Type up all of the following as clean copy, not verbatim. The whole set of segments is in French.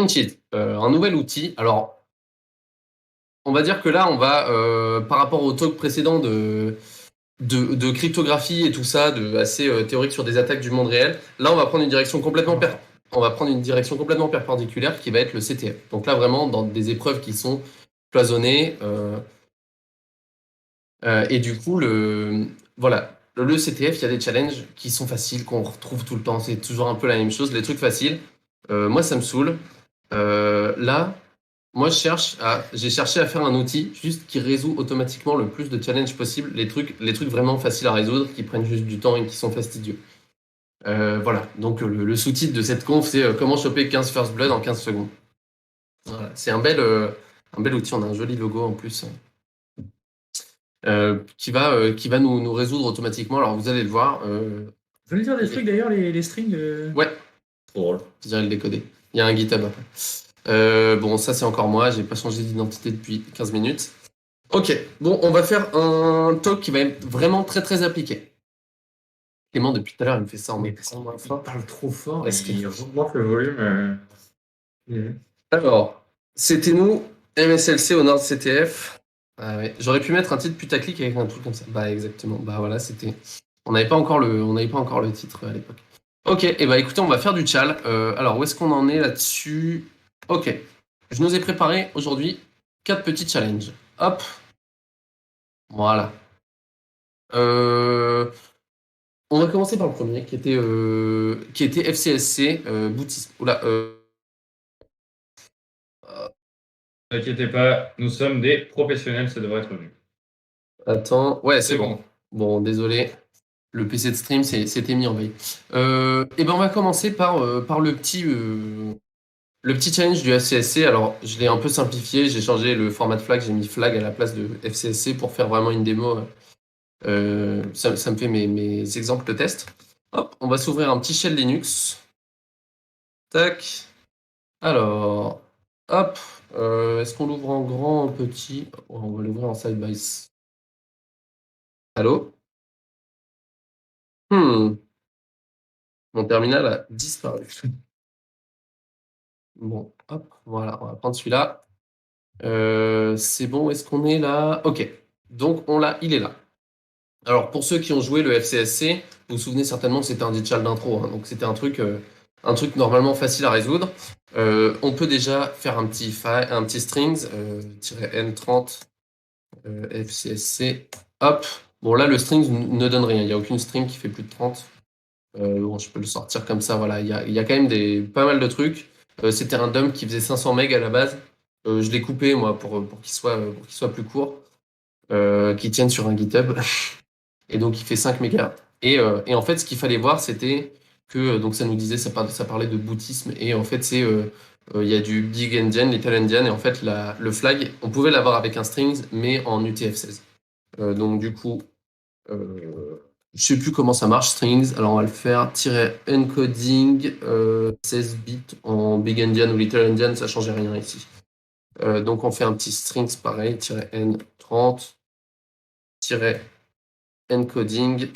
StringSheet, un nouvel outil. Alors, on va dire que là, on va, par rapport au talk précédent de cryptographie et tout ça, assez théorique sur des attaques du monde réel, là, on va prendre une direction complètement perpendiculaire qui va être le CTF. Donc là, vraiment, dans des épreuves qui sont cloisonnées. Et du coup, voilà, le CTF, il y a des challenges qui sont faciles, qu'on retrouve tout le temps. C'est toujours un peu la même chose. Les trucs faciles, moi, ça me saoule. Là, moi, j'ai cherché à faire un outil juste qui résout automatiquement le plus de challenges possible, les trucs vraiment faciles à résoudre, qui prennent juste du temps et qui sont fastidieux. Voilà, donc le sous-titre de cette conf, c'est comment choper 15 first blood en 15 secondes. Voilà. C'est un bel outil, on a un joli logo en plus, qui va nous résoudre automatiquement. Alors vous allez le voir. Vous voulez dire des trucs d'ailleurs, les strings Ouais, Trop drôle. je dirais le décoder. Il y a un GitHub après. Bon, ça c'est encore moi, j'ai pas changé d'identité depuis 15 minutes. Ok, bon, on va faire un talk qui va être vraiment très très appliqué. Clément, depuis tout à l'heure, il me fait ça en Mais mode moins il fort. parle trop fort Est-ce et il augmente le volume. Alors, c'était nous, MSLC au nord de CTF. Ah ouais. J'aurais pu mettre un titre putaclic avec un truc comme ça. Bah exactement. Bah voilà, c'était. On n'avait pas encore le titre à l'époque. Ok, et bah écoutez, on va faire du tchal. Alors, où est-ce qu'on en est là-dessus? Ok. Je nous ai préparé aujourd'hui 4 petits challenges. Hop. Voilà. Euh, On va commencer par le premier, qui était FCSC, boutisme. Oula, Ne t'inquiétez pas, nous sommes des professionnels, ça devrait être vu. attends. Ouais, c'est C'est bon. Bon, désolé. Le PC de stream s'était mis en veille. Et ben on va commencer par le petit challenge du FCSC. Alors, je l'ai un peu simplifié, j'ai changé le format de flag, j'ai mis flag à la place de FCSC pour faire vraiment une démo. Ça me fait mes exemples de test. Hop, on va s'ouvrir un petit shell Linux. Tac. Alors, hop. Est-ce qu'on l'ouvre en grand, en petit? On va l'ouvrir en side by side. Allô? Mon terminal a disparu. Bon, hop, voilà, on va prendre celui-là. C'est bon, est-ce qu'on est là? Ok, donc il est là. Alors pour ceux qui ont joué le FCSC, vous vous souvenez certainement que c'était un ditchal d'intro, hein, donc c'était un truc normalement facile à résoudre. On peut déjà faire un petit strings, -n30 FCSC, hop. Bon là le string ne donne rien, il n'y a aucune string qui fait plus de 30. Bon, je peux le sortir comme ça, voilà, il y a quand même pas mal de trucs. C'était un dump qui faisait 500 MB à la base. Je l'ai coupé moi pour qu'il soit plus court, qu'il tienne sur un GitHub. Et donc il fait 5 mégas. Et en fait, ce qu'il fallait voir, c'était que donc ça nous disait, ça parlait de boutisme. Et en fait, il y a du big endian, little endian. Et en fait, le flag, on pouvait l'avoir avec un strings, mais en UTF-16. Donc du coup, je sais plus comment ça marche, strings. Alors on va le faire -encoding 16 bits en big endian ou little endian, ça changeait rien ici. Donc on fait un petit strings pareil, -n30, encoding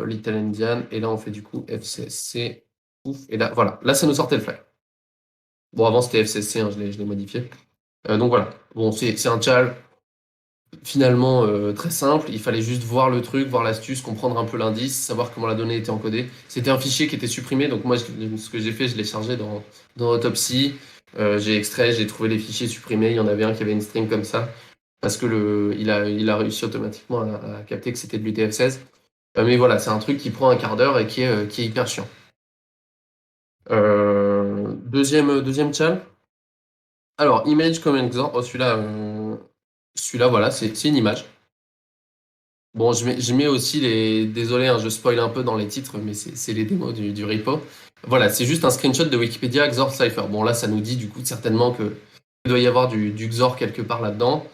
little endian, et là on fait du coup FCSC. Ouf, et là voilà, là ça nous sortait le flag. Bon, avant c'était FCSC, hein, je l'ai modifié. Donc voilà, bon c'est un chal finalement très simple. Il fallait juste voir le truc, voir l'astuce, comprendre un peu l'indice, savoir comment la donnée était encodée. C'était un fichier qui était supprimé, donc moi ce que j'ai fait, je l'ai chargé dans Autopsy. J'ai extrait, j'ai trouvé les fichiers supprimés. Il y en avait un qui avait une string comme ça, parce que il a réussi automatiquement à capter que c'était de l'UTF-16. Mais voilà, c'est un truc qui prend un quart d'heure et qui est hyper chiant. Deuxième challenge. Alors, image comme exemple. Oh, celui-là, voilà, c'est une image. Bon, je mets aussi les. Désolé, hein, je spoil un peu dans les titres, mais c'est les démos du repo. Voilà, c'est juste un screenshot de Wikipédia XOR Cypher. Bon, là, ça nous dit du coup certainement qu'il doit y avoir du XOR quelque part là-dedans,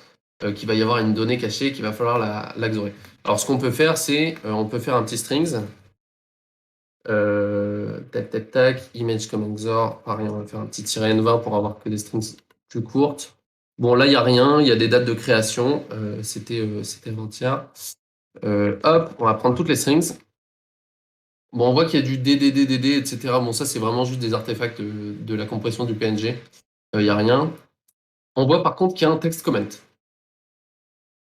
qu'il va y avoir une donnée cachée, qu'il va falloir la XORer. Alors, ce qu'on peut faire, c'est on peut faire un petit strings. Tac, tac, tac, image comme XOR. Pareil, on va faire un petit -n20 pour avoir que des strings plus courtes. Bon, là, il n'y a rien, il y a des dates de création. C'était avant-hier. Hop, on va prendre toutes les strings. Bon, on voit qu'il y a du DDDDD, etc. Bon, ça, c'est vraiment juste des artefacts de la compression du PNG. il n'y a rien. On voit par contre qu'il y a un text comment.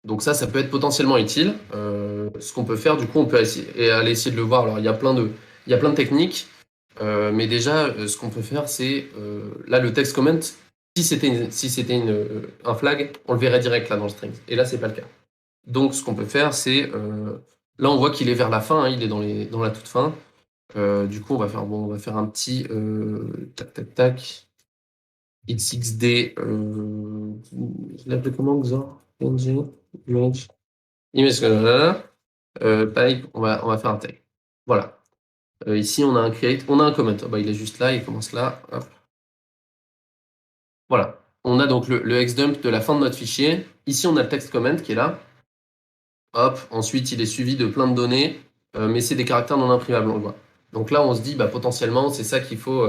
Donc ça peut être potentiellement utile. Ce qu'on peut faire, du coup, on peut aller essayer de le voir. Alors, il y a plein de techniques, mais déjà, ce qu'on peut faire, c'est là le text comment. Si c'était un flag, on le verrait direct là dans le string. Et là, c'est pas le cas. Donc, ce qu'on peut faire, c'est là, on voit qu'il est vers la fin, hein, il est dans la toute fin. Du coup, on va faire un petit tac tac tac. XXD, je l'appelais comment, Xor? PNG, image, pipe, on va faire un tag. Voilà. Ici, on a un create, on a un comment. Oh, bah, il est juste là, il commence là. Hop. Voilà. On a donc le xdump de la fin de notre fichier. Ici, on a le text comment qui est là. Hop. Ensuite, il est suivi de plein de données, mais c'est des caractères non imprimables, on le voit. Donc là, on se dit, bah, potentiellement, c'est ça qu'il faut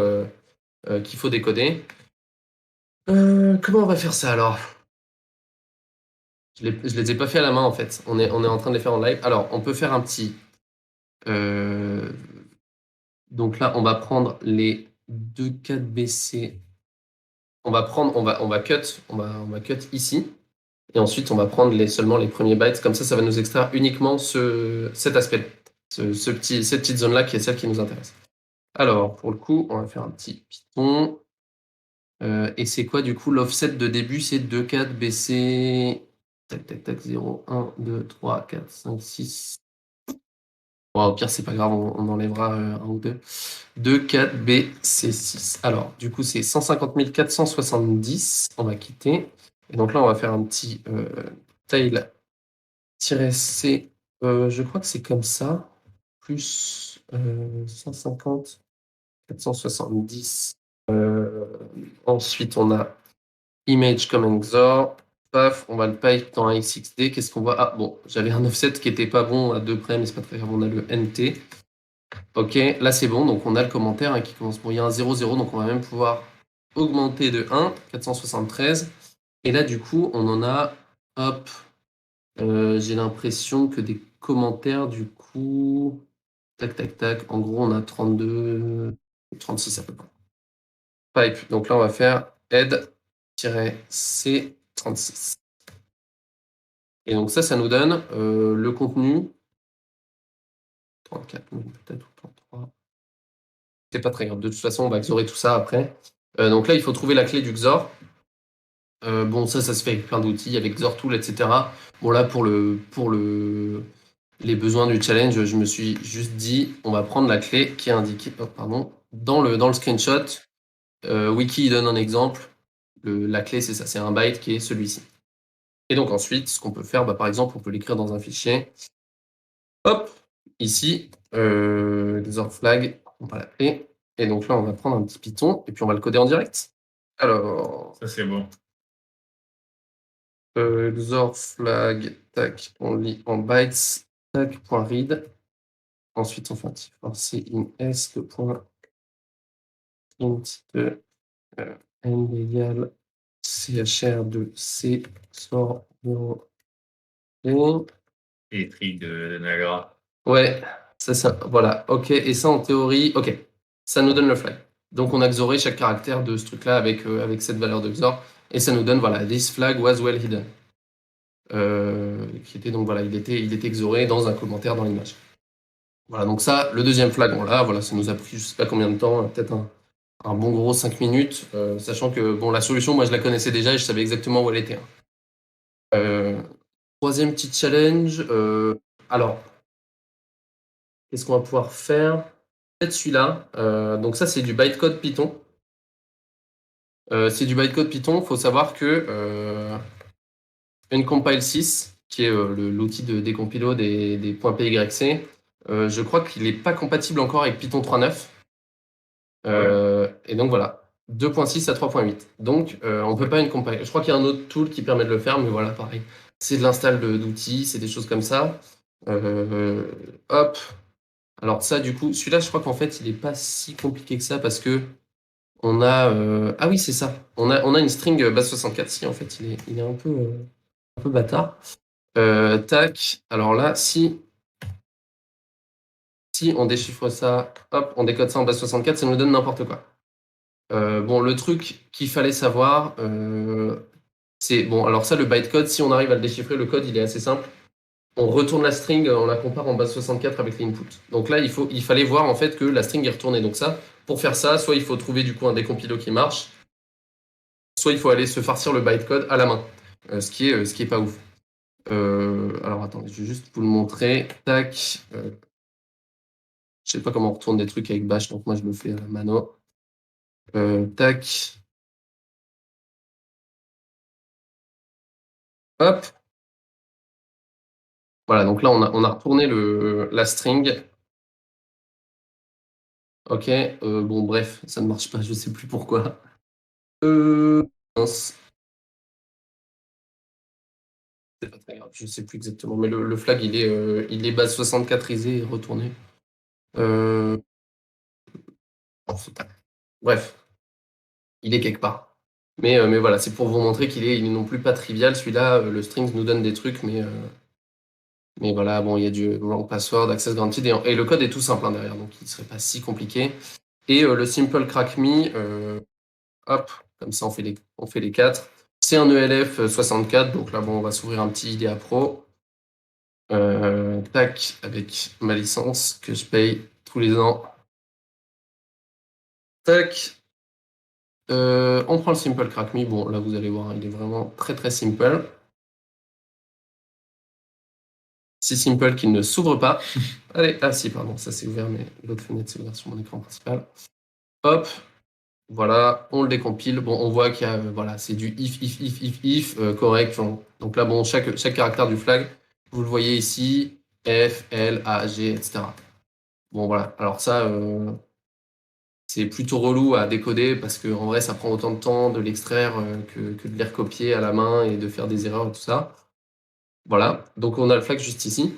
décoder. Comment on va faire ça alors? Je les ai pas fait à la main en fait. On est en train de les faire en live. Alors, on peut faire un petit. Donc là, on va prendre les 2 4BC. On va cut ici. Et ensuite, on va prendre seulement les premiers bytes. Comme ça va nous extraire uniquement cet aspect-là. Cette petite zone-là qui est celle qui nous intéresse. Alors, pour le coup, on va faire un petit Python. Et c'est quoi du coup l'offset de début? C'est 2 4BC. Tac, tac, tac, 0, 1, 2, 3, 4, 5, 6. Bon, au pire, c'est pas grave, on enlèvera un ou deux. 2, 4, B, C, 6. Alors, du coup, c'est 150 470. On va quitter. Et donc là, on va faire un petit tail-c. Je crois que c'est comme ça. Plus 150 470. Ensuite, on a image comme XOR. Paf, on va le pipe dans un XXD. Qu'est-ce qu'on voit? Ah, bon, j'avais un offset qui était pas bon à 2 près, mais c'est pas très grave. On a le NT. Ok, là c'est bon. Donc on a le commentaire hein, qui commence. Bon, il y a un 0,0, donc on va même pouvoir augmenter de 1, 473. Et là, du coup, on en a. Hop. J'ai l'impression que des commentaires, du coup. Tac, tac, tac. En gros, on a 32, 36 à peu près. Pipe. Donc là, on va faire head-c36. Et donc ça nous donne le contenu. 34 peut-être, ou 33. C'est pas très grave. De toute façon, on va XORer tout ça après. Donc là, il faut trouver la clé du XOR. Bon, ça se fait avec plein d'outils, avec XORTool, etc. Bon, là, pour les besoins du challenge, je me suis juste dit, on va prendre la clé qui est indiquée dans le screenshot. Wiki donne un exemple. La clé, c'est ça, c'est un byte qui est celui-ci. Et donc ensuite, ce qu'on peut faire, par exemple, on peut l'écrire dans un fichier. Hop, ici, XOR flag, on va l'appeler. Et donc là, on va prendre un petit Python et puis on va le coder en direct. Alors. Ça, c'est bon. XOR flag, tac, on lit en bytes, tac, point .read. Ensuite, on fait un petit forcer in s, le point int de n égale chr de c sort 0 Et tri de Nagra. Ouais, ça, voilà, ok. Et ça, en théorie, ok, ça nous donne le flag. Donc, on a XORé chaque caractère de ce truc-là avec cette valeur de XOR. Et ça nous donne, voilà, this flag was well hidden. Qui était donc, voilà, il était XORé dans un commentaire dans l'image. Voilà, donc ça, le deuxième flag, on l'a, voilà, ça nous a pris je sais pas combien de temps, peut-être un bon gros 5 minutes, sachant que, bon, la solution, moi, je la connaissais déjà et je savais exactement où elle était. Troisième petit challenge, alors, qu'est-ce qu'on va pouvoir faire? Peut-être celui-là. Donc ça, c'est du bytecode Python. C'est du bytecode Python. Il faut savoir que ncompile 6, qui est l'outil de décompilo des points PYC, je crois qu'il n'est pas compatible encore avec Python 3.9. Et donc voilà, 2.6 à 3.8. Donc on ne peut pas ncompile. Je crois qu'il y a un autre tool qui permet de le faire, mais voilà, pareil. C'est de l'install d'outils, c'est des choses comme ça. Hop. Alors ça, du coup, celui-là, je crois qu'en fait, il n'est pas si compliqué que ça parce que on a... Ah oui, c'est ça. On a une string base 64. Si, en fait, il est un peu bâtard. Tac. Alors là, si on déchiffre ça, hop, on décode ça en base 64, ça nous donne n'importe quoi. Bon, le truc qu'il fallait savoir, c'est bon, alors ça, le bytecode, si on arrive à le déchiffrer, le code, il est assez simple. On retourne la string, on la compare en base 64 avec l'input. Donc là, il fallait voir en fait que la string est retournée. Donc ça, pour faire ça, soit il faut trouver du coup un décompilo qui marche, soit il faut aller se farcir le bytecode à la main, ce qui est pas ouf. Alors attendez, je vais juste vous le montrer. Tac. Je sais pas comment on retourne des trucs avec Bash, donc moi je le fais à la mano. Tac. Hop. Voilà, donc là on a retourné la string. Ok. Bon, bref, ça ne marche pas, je sais plus pourquoi. Mince. C'est pas très grave, je sais plus exactement, mais le flag il est base 64isé et retourné. Bref, il est quelque part. Mais voilà, c'est pour vous montrer il est non plus pas trivial. Celui-là, le strings nous donne des trucs, mais voilà, bon, il y a du wrong password, access granted, et le code est tout simple hein, derrière, donc il ne serait pas si compliqué. Et le simple crack me, hop, comme ça on fait les 4. C'est un ELF 64, donc là, bon, on va s'ouvrir un petit IDEA Pro. Tac, avec ma licence que je paye tous les ans. Tac. On prend le simple crack me. Bon, là, vous allez voir, il est vraiment très très simple. Si simple qu'il ne s'ouvre pas. Allez, ah si, pardon, ça s'est ouvert, mais l'autre fenêtre s'est ouverte sur mon écran principal. Hop, voilà, on le décompile. Bon, on voit qu'il y a, voilà, c'est du if, correct. Donc là, bon, chaque caractère du flag, vous le voyez ici, F, L, A, G, etc. Bon, voilà, alors ça, c'est plutôt relou à décoder parce qu'en vrai, ça prend autant de temps de l'extraire que de les recopier à la main et de faire des erreurs et tout ça. Voilà, donc on a le flag juste ici.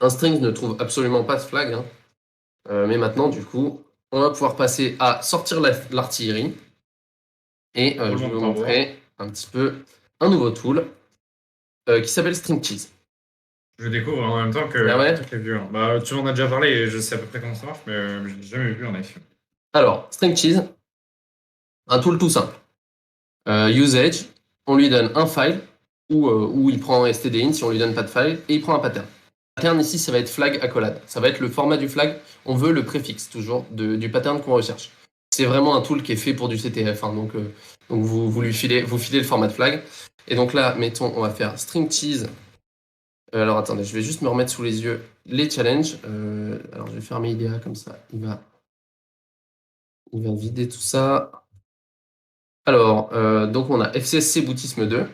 Un string ne trouve absolument pas ce flag, hein. Mais maintenant, du coup, on va pouvoir passer à sortir l'artillerie. Et je vais vous montrer un petit peu un nouveau tool qui s'appelle String Cheese. Je découvre en même temps que les vieux. Bah, tu m'en as déjà parlé et je sais à peu près comment ça marche, mais je l'ai jamais vu en action. Alors, String Cheese, un tool tout simple. Usage, on lui donne un file où il prend stdin si on lui donne pas de file et il prend un pattern. Le pattern ici, ça va être flag accolade. Ça va être le format du flag. On veut le préfixe toujours du pattern qu'on recherche. C'est vraiment un tool qui est fait pour du CTF. Hein, donc vous filez le format de flag. Et donc là, mettons, on va faire string cheese. Alors attendez, je vais juste me remettre sous les yeux les challenges. Alors je vais fermer IDEA comme ça. Il va vider tout ça. Alors, donc on a FCSC boutisme 2.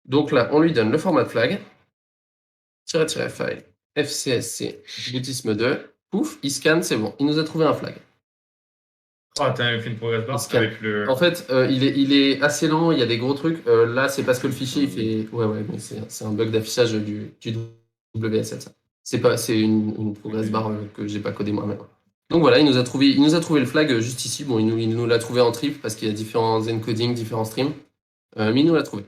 Donc là, on lui donne le format de flag. File. FCSC boutisme 2. Pouf, il scanne, c'est bon. Il nous a trouvé un flag. Ah, t'as fait une progress bar avec le. En fait, il est assez lent, il y a des gros trucs. Là, c'est parce que le fichier, il fait. Ouais, mais c'est un bug d'affichage du WSL, ça. C'est une progress bar que j'ai pas codé moi-même. Donc voilà, il nous a trouvé le flag juste ici. Bon, il nous l'a trouvé en trip parce qu'il y a différents encodings, différents streams. Mais il nous l'a trouvé.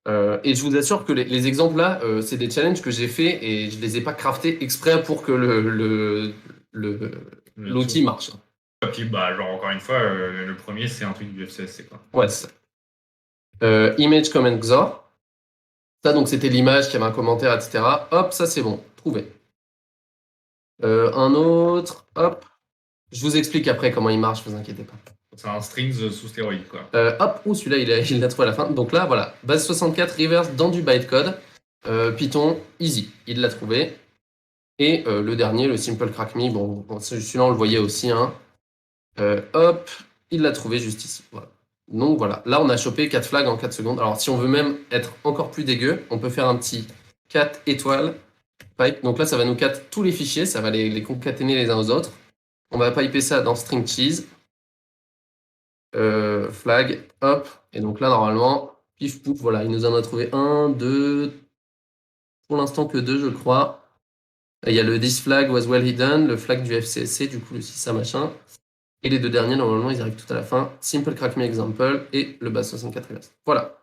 Et je vous assure que les exemples là, c'est des challenges que j'ai fait et je les ai pas craftés exprès pour que l'outil marche. Et puis, bah, genre, encore une fois, le premier, c'est un truc du FCSC, quoi. Ouais, c'est ça. Image comment XOR. Ça, donc, c'était l'image qui avait un commentaire, etc. Hop, ça, c'est bon. Trouvé. Un autre. Hop. Je vous explique après comment il marche, vous inquiétez pas. C'est un strings sous stéroïde, quoi. Hop, celui-là, il l'a trouvé à la fin. Donc là, voilà. Base 64, reverse dans du bytecode. Python, easy. Il l'a trouvé. Et le dernier, le simple crack me, bon celui-là, on le voyait aussi. Hein. Hop, il l'a trouvé juste ici. Voilà. Donc voilà, là on a chopé 4 flags en 4 secondes. Alors si on veut même être encore plus dégueu, on peut faire un petit 4 étoiles pipe. Donc là ça va nous 4 tous les fichiers, ça va les concaténer les uns aux autres. On va piper ça dans string cheese. Flag, hop. Et donc là normalement, pif pouf, voilà, il nous en a trouvé 1, 2, pour l'instant que 2 je crois. Il y a le this flag was well hidden, le flag du FCSC, du coup le CISA machin. Et les deux derniers, normalement, ils arrivent tout à la fin. Simple Crack Me Example et le base 64 reverse. Voilà.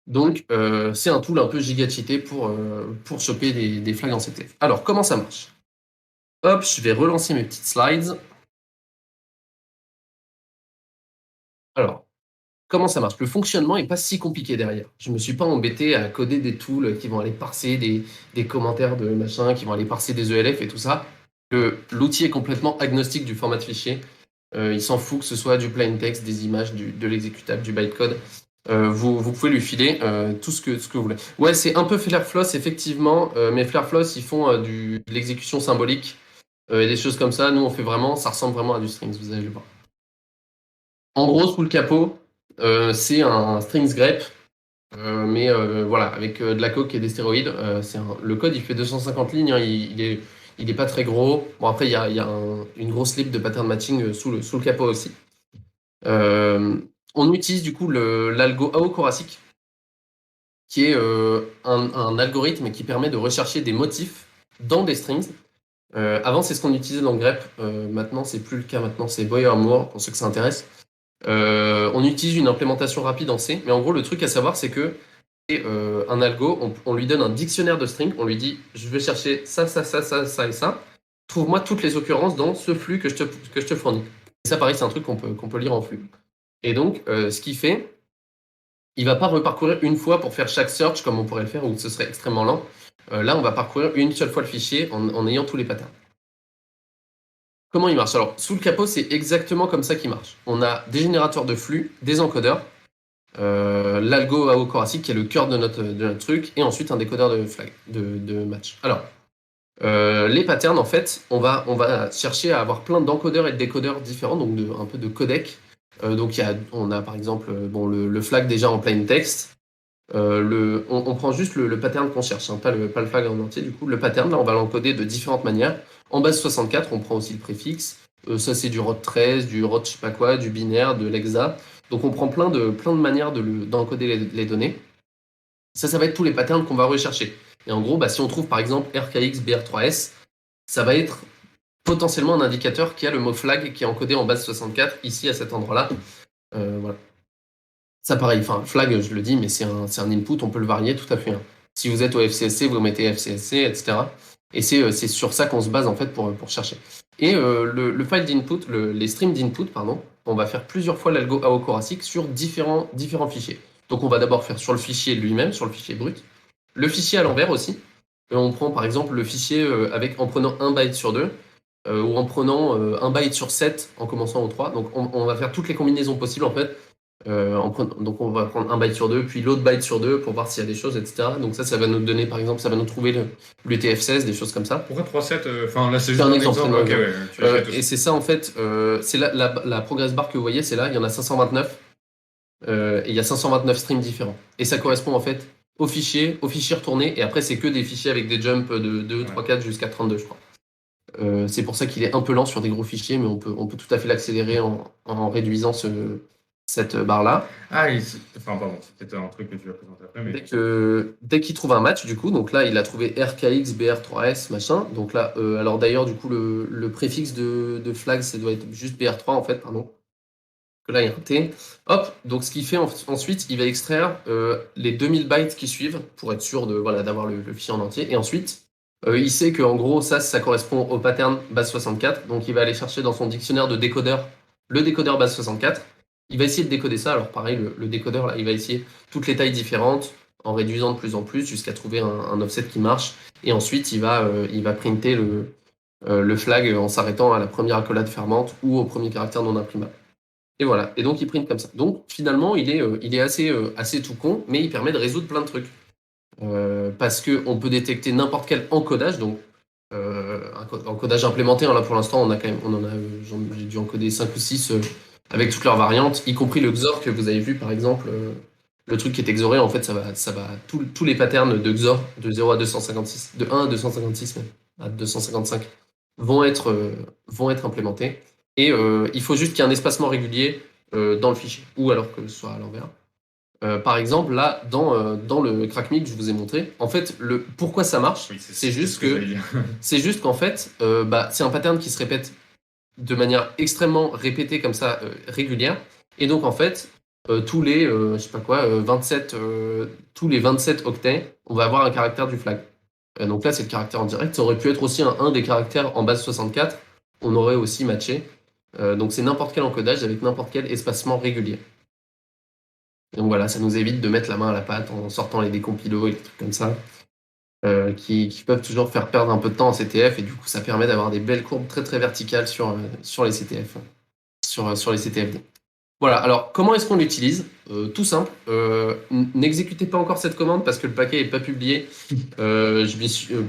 Donc, c'est un tool un peu giga cheaté pour choper des flags en CTF. Alors, comment ça marche? Hop, je vais relancer mes petites slides. Alors, comment ça marche? Le fonctionnement est pas si compliqué derrière. Je me suis pas embêté à coder des tools qui vont aller parser des commentaires de machin, qui vont aller parser des ELF et tout ça. L'outil est complètement agnostique du format de fichier. Il s'en fout que ce soit du plain text, des images, de l'exécutable, du bytecode. Vous pouvez lui filer tout ce que vous voulez. Ouais, c'est un peu Flarefloss, effectivement, mais Flarefloss, ils font de l'exécution symbolique et des choses comme ça. Nous, on fait vraiment, ça ressemble vraiment à du strings, vous allez le voir. En gros, sous le capot, c'est un strings grep, mais voilà, avec de la coke et des stéroïdes. Le code, il fait 250 lignes, hein, il est pas très gros. Bon, après, il y a une grosse lib de pattern matching sous le capot aussi. On utilise du coup l'algo aocorasic, qui est un algorithme qui permet de rechercher des motifs dans des strings. Avant, c'est ce qu'on utilisait dans grep. Maintenant, c'est plus le cas. Maintenant, c'est Boyer-Moore, pour ceux que ça intéresse. On utilise une implémentation rapide en C, mais en gros, le truc à savoir, c'est que un algo, on lui donne un dictionnaire de strings, on lui dit, je vais chercher ça, ça, ça, ça, ça et ça. Trouve-moi toutes les occurrences dans ce flux que je te fournis. Et ça, pareil, c'est un truc qu'on peut lire en flux. Et donc, ce qu'il fait, il va pas reparcourir une fois pour faire chaque search comme on pourrait le faire, ou ce serait extrêmement lent. Là, on va parcourir une seule fois le fichier en ayant tous les patterns. Comment il marche? Alors, sous le capot, c'est exactement comme ça qu'il marche. On a des générateurs de flux, des encodeurs, l'algo aocorasic qui est le cœur de notre truc, et ensuite un décodeur de flag, de match. Alors, les patterns, en fait, on va chercher à avoir plein d'encodeurs et de décodeurs différents, donc un peu de codec. Donc, on a par exemple le flag déjà en plain text. On prend juste le pattern qu'on cherche, hein, pas le flag en entier. Du coup, le pattern, là, on va l'encoder de différentes manières. En base 64, on prend aussi le préfixe. Ça, c'est du ROT 13, du ROT je sais pas quoi, du binaire, de l'hexa. Donc, on prend plein de manières d'encoder les données. Ça va être tous les patterns qu'on va rechercher. Et en gros, si on trouve par exemple RKX BR3S, ça va être potentiellement un indicateur qui a le mot flag qui est encodé en base 64, ici à cet endroit-là. Voilà. Ça, pareil, flag, je le dis, mais c'est un input, on peut le varier tout à fait. Hein. Si vous êtes au FCSC, vous mettez FCSC, etc. Et c'est sur ça qu'on se base en fait pour chercher. Et le file d'input, les streams d'input, pardon, on va faire plusieurs fois l'algo aocorasic sur différents fichiers. Donc on va d'abord faire sur le fichier lui-même, sur le fichier brut. Le fichier à l'envers aussi. On prend par exemple le fichier en prenant 1 byte sur 2, ou en prenant 1 byte sur 7 en commençant au 3. Donc on va faire toutes les combinaisons possibles en fait. Donc on va prendre 1 byte sur 2, puis l'autre byte sur 2 pour voir s'il y a des choses, etc. Donc ça va nous donner, par exemple, ça va nous trouver le TF16, des choses comme ça. Pourquoi 3.7 Enfin là c'est juste un exemple. Et c'est ça en fait, c'est la progress bar que vous voyez, c'est là, il y en a 529. Et il y a 529 streams différents. Et ça correspond en fait au fichier retourné, et après c'est que des fichiers avec des jumps de 2, 3, 4 jusqu'à 32, je crois. C'est pour ça qu'il est un peu lent sur des gros fichiers, mais on peut tout à fait l'accélérer en réduisant cette barre-là. Pardon, c'était un truc que tu vas présenter après. Mais... Dès qu'il trouve un match, du coup, donc là, il a trouvé RKX, BR3S, machin. Donc là, alors d'ailleurs, du coup, le préfixe de flag, ça doit être juste BR3, en fait, pardon. Que là, il y a un T. Hop, donc ce qu'il fait ensuite, il va extraire les 2000 bytes qui suivent pour être sûr d'avoir le fichier en entier. Et ensuite, il sait qu'en gros, ça correspond au pattern base 64. Donc il va aller chercher dans son dictionnaire de décodeur le décodeur base 64. Il va essayer de décoder ça. Alors pareil, le décodeur, là, il va essayer toutes les tailles différentes en réduisant de plus en plus jusqu'à trouver un offset qui marche. Et ensuite, il va printer le flag en s'arrêtant à la première accolade fermante ou au premier caractère non imprimable. Et voilà. Et donc, il print comme ça. Donc, finalement, il est assez tout con, mais il permet de résoudre plein de trucs. Parce qu'on peut détecter n'importe quel encodage, donc un encodage implémenté. Hein, là, pour l'instant, j'ai dû encoder 5 ou 6 avec toutes leurs variantes, y compris le XOR que vous avez vu, par exemple. Le truc qui est XORé, en fait, ça va tous les patterns de XOR, de 0 à 256, de 1 à 256 même, à 255, vont être implémentés. Et il faut juste qu'il y ait un espacement régulier dans le fichier, ou alors que ce soit à l'envers. Par exemple, là, dans le crackmic que je vous ai montré, en fait, pourquoi ça marche, c'est juste qu'en fait, c'est un pattern qui se répète de manière extrêmement répétée comme ça, régulière. Et donc, en fait, tous les, je sais pas quoi, 27, tous les 27 octets, on va avoir un caractère du flag. Donc là, c'est le caractère en direct. Ça aurait pu être aussi un des caractères en base 64. On aurait aussi matché. Donc c'est n'importe quel encodage avec n'importe quel espacement régulier. Donc voilà, ça nous évite de mettre la main à la pâte en sortant les décompilos et des trucs comme ça, qui peuvent toujours faire perdre un peu de temps en CTF, et du coup ça permet d'avoir des belles courbes très très verticales sur les CTF, sur les CTFD. Voilà, alors comment est-ce qu'on l'utilise? Tout simple, n'exécutez pas encore cette commande parce que le paquet n'est pas publié.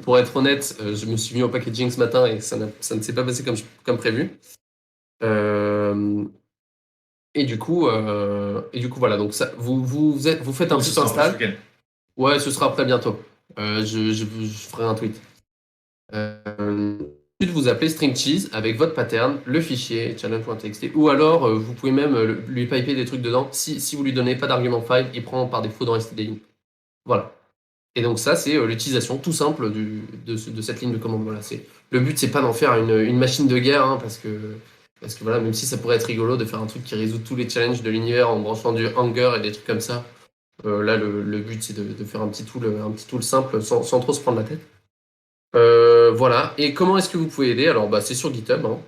Pour être honnête, je me suis mis au packaging ce matin et ça ne s'est pas passé comme prévu. Voilà, donc ça, vous faites un Donc, ce petit sera pas ce install. week-end. Ouais, ce sera après bientôt. Je ferai un tweet. Ensuite, vous appelez string cheese avec votre pattern, le fichier challenge.txt, ou alors vous pouvez même lui piper des trucs dedans. Si vous lui donnez pas d'argument file, il prend par défaut dans stdin. Voilà. Et donc ça, c'est l'utilisation tout simple de cette ligne de commande. Voilà, le but, c'est pas d'en faire une machine de guerre, hein, parce que voilà, même si ça pourrait être rigolo de faire un truc qui résout tous les challenges de l'univers en branchant du Hanger et des trucs comme ça, là, le but, c'est de faire un petit tool simple sans trop se prendre la tête. Voilà. Et comment est-ce que vous pouvez aider? Alors, bah, c'est sur GitHub, hein.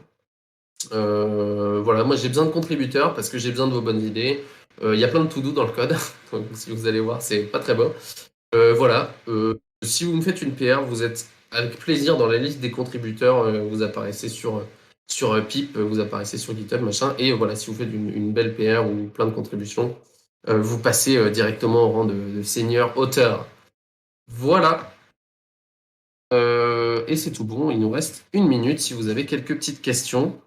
Voilà, moi j'ai besoin de contributeurs parce que j'ai besoin de vos bonnes idées. Il y a plein de to-do dans le code, donc si vous allez voir, c'est pas très beau. Voilà, si vous me faites une PR, vous êtes avec plaisir dans la liste des contributeurs, vous apparaissez sur Pip, vous apparaissez sur GitHub, machin, et voilà, si vous faites une belle PR ou plein de contributions, vous passez directement au rang de senior auteur. Voilà. Et c'est tout bon, il nous reste 1 minute si vous avez quelques petites questions.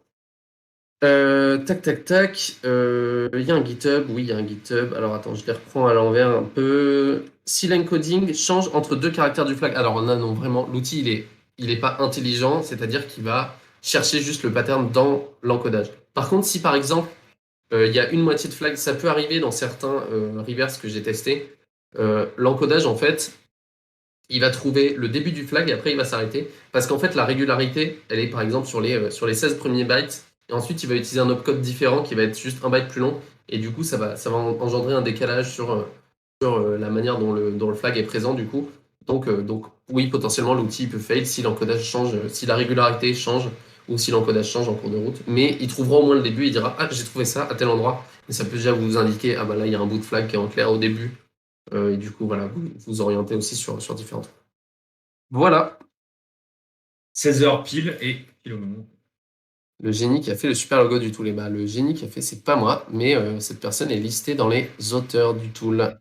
Tac, tac, tac. Il y a un GitHub, oui, il y a un GitHub. Alors attends, je les reprends à l'envers un peu. Si l'encoding change entre deux caractères du flag. Alors là, non, vraiment, l'outil, il est pas intelligent, c'est-à-dire qu'il va chercher juste le pattern dans l'encodage. Par contre, si par exemple, il y a une moitié de flag, ça peut arriver dans certains reverse que j'ai testé. L'encodage, en fait, il va trouver le début du flag et après il va s'arrêter. Parce qu'en fait, la régularité, elle est par exemple sur les 16 premiers bytes. Et ensuite, il va utiliser un opcode différent qui va être juste un byte plus long. Et du coup, ça va engendrer un décalage sur la manière dont le flag est présent du coup. Donc oui, potentiellement, l'outil peut fail si l'encodage change, si la régularité change ou si l'encodage change en cours de route. Mais il trouvera au moins le début et il dira: ah, j'ai trouvé ça à tel endroit. Et ça peut déjà vous indiquer: ah bah là, il y a un bout de flag qui est en clair au début. Et du coup, voilà, vous orientez aussi sur différents trucs. Voilà. 16h pile et pile au moment. Le génie qui a fait le super logo du tool. Et bah, le génie qui a fait, c'est pas moi, mais cette personne est listée dans les auteurs du tool.